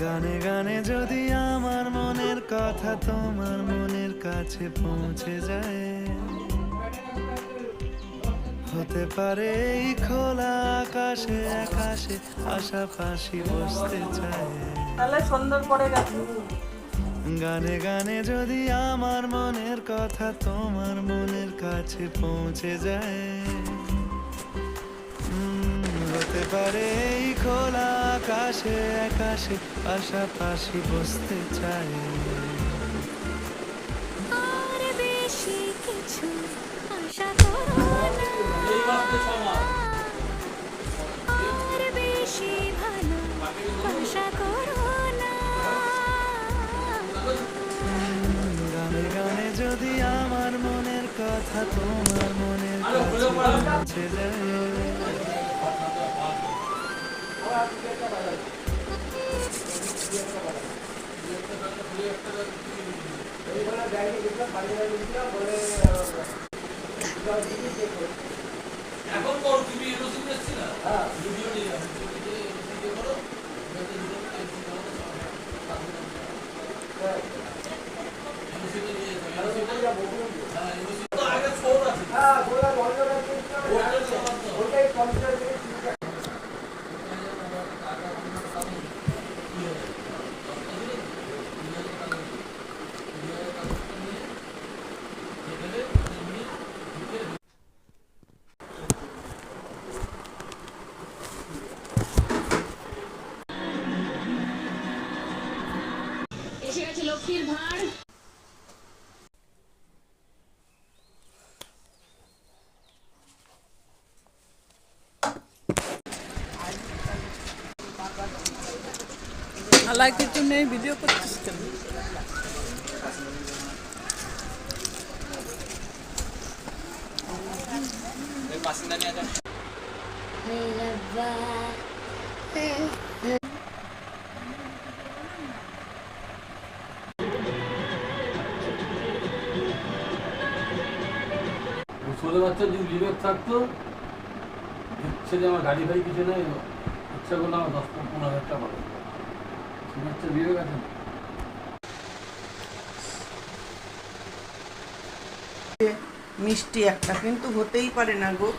গানে গানে যদি আমার মনের কথা তোমার মনের কাছে পৌঁছে যায়, হতে পারে এই খোলা আকাশে আকাশে পাশাপাশি বসতে চায়। তাহলে সুন্দর পড়ে গেছে। গানে গানে যদি আমার মনের কথা তোমার মনের কাছে পৌঁছে যায়, হতে পারে এই খোলা আকাশে আকাশে পাশাপাশি বসতে চায়। আর বেশি কিছু আশা করো না, আর বেশি ভালো আশা করো না। গানে গানে যদি আমার মনের কথা তোমার মনের কাছে পৌঁছে যায়, এখন করো তুমি এরোসিন এসেছি না ভিডিও নিয়ে করো আগে ফোন আছে এসে গেছে লক্ষ্মীর ভাঁড়। আল্লাহ কিছু নেই, ভিডিও করছিস কেন? ছোট বাচ্চার যদি বিবেক থাকতো, ইচ্ছে যে আমার গাড়ি ফাড়ি কিছু নেই, ইচ্ছা করলে আমার 10-15 হাজার টাকা পাবো। ছোট বাচ্চার বিবেক আছে না। মিষ্টি একটা কিন্তু হতেই পারে না গো।